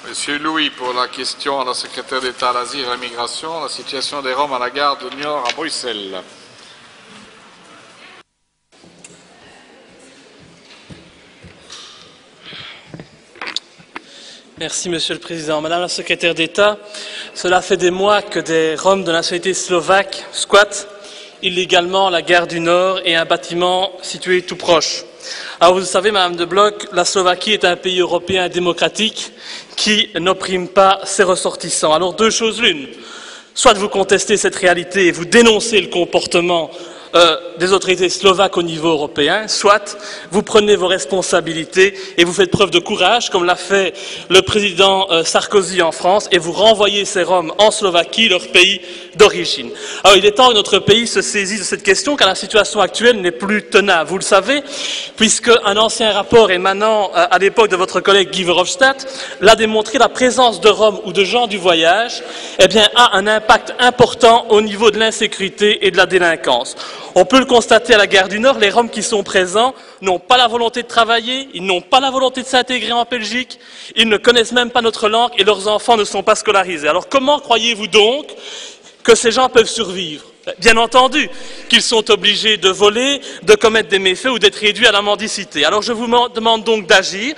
Monsieur Louis, pour la question à la secrétaire d'État à l'Asile et à la Migration, la situation des Roms à la gare de Niort à Bruxelles. Merci Monsieur le Président. Madame la secrétaire d'État, cela fait des mois que des Roms de nationalité slovaque squattent illégalement la gare du Nord et un bâtiment situé tout proche. Alors vous le savez, Madame de Bloch, la Slovaquie est un pays européen démocratique qui n'opprime pas ses ressortissants. Alors deux choses l'une, soit vous contestez cette réalité et vous dénoncez le comportement des autorités slovaques au niveau européen, soit vous prenez vos responsabilités et vous faites preuve de courage, comme l'a fait le président Sarkozy en France, et vous renvoyez ces Roms en Slovaquie, leur pays d'origine. Alors il est temps que notre pays se saisisse de cette question, car la situation actuelle n'est plus tenable. Vous le savez, puisque un ancien rapport émanant à l'époque de votre collègue Guy Verhofstadt l'a démontré, la présence de Roms ou de gens du voyage a un impact important au niveau de l'insécurité et de la délinquance. On peut le constater à la gare du Nord, les Roms qui sont présents n'ont pas la volonté de travailler, ils n'ont pas la volonté de s'intégrer en Belgique, ils ne connaissent même pas notre langue et leurs enfants ne sont pas scolarisés. Alors comment croyez-vous donc que ces gens peuvent survivre? Bien entendu qu'ils sont obligés de voler, de commettre des méfaits ou d'être réduits à la mendicité. Alors je vous demande donc d'agir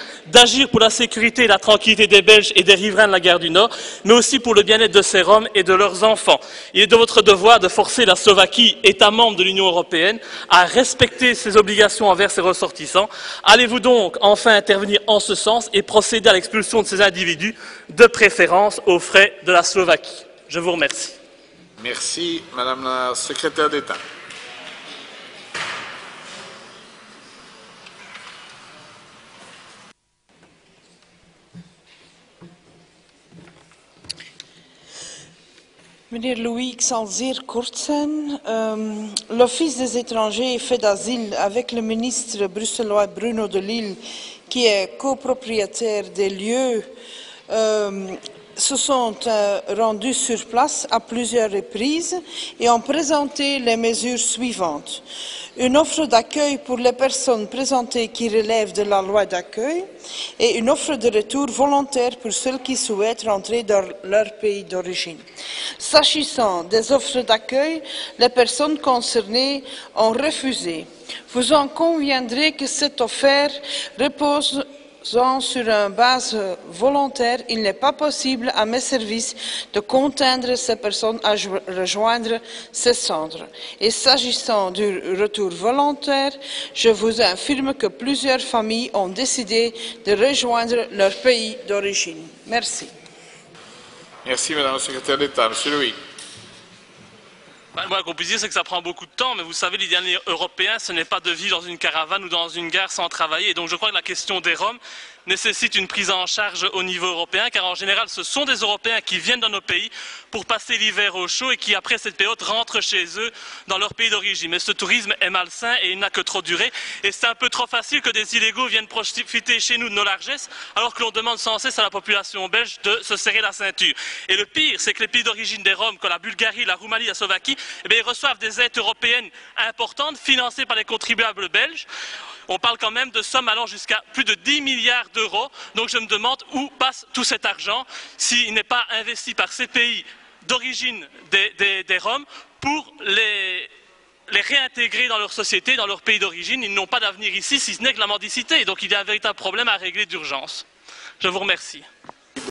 pour la sécurité et la tranquillité des Belges et des riverains de la gare du Nord, mais aussi pour le bien-être de ces Roms et de leurs enfants. Il est de votre devoir de forcer la Slovaquie, État membre de l'Union européenne, à respecter ses obligations envers ses ressortissants. Allez-vous donc enfin intervenir en ce sens et procéder à l'expulsion de ces individus, de préférence aux frais de la Slovaquie? Je vous remercie. Merci, Madame la secrétaire d'État. Meneer Louis, ik zal zeer kort zijn. L'Office des étrangers et faits d'asile avec le ministre bruxellois Bruno de Lille, qui est copropriétaire des lieux, se sont rendus sur place à plusieurs reprises et ont présenté les mesures suivantes. Une offre d'accueil pour les personnes présentées qui relèvent de la loi d'accueil et une offre de retour volontaire pour ceux qui souhaitent rentrer dans leur pays d'origine. S'agissant des offres d'accueil, les personnes concernées ont refusé. Vous en conviendrez que cette offre repose sur une base volontaire, il n'est pas possible à mes services de contraindre ces personnes à rejoindre ces centres. Et s'agissant du retour volontaire, je vous affirme que plusieurs familles ont décidé de rejoindre leur pays d'origine. Merci. Merci, Madame la secrétaire d'État. Monsieur Louis. Moi, qu'on puisse dire, c'est que ça prend beaucoup de temps, mais vous savez, l'idéal européen, ce n'est pas de vivre dans une caravane ou dans une gare sans travailler. Et donc, je crois que la question des Roms nécessite une prise en charge au niveau européen, car en général, ce sont des Européens qui viennent dans nos pays pour passer l'hiver au chaud et qui, après cette période, rentrent chez eux dans leur pays d'origine. Mais ce tourisme est malsain et il n'a que trop duré. Et c'est un peu trop facile que des illégaux viennent profiter chez nous de nos largesses, alors que l'on demande sans cesse à la population belge de se serrer la ceinture. Et le pire, c'est que les pays d'origine des Roms, comme la Bulgarie, la Roumanie, la Slovaquie, ils reçoivent des aides européennes importantes, financées par les contribuables belges. On parle quand même de sommes allant jusqu'à plus de 10 milliards d'euros. Donc je me demande où passe tout cet argent s'il n'est pas investi par ces pays d'origine des Roms pour les réintégrer dans leur société, dans leur pays d'origine. Ils n'ont pas d'avenir ici, si ce n'est que la mendicité. Donc il y a un véritable problème à régler d'urgence. Je vous remercie.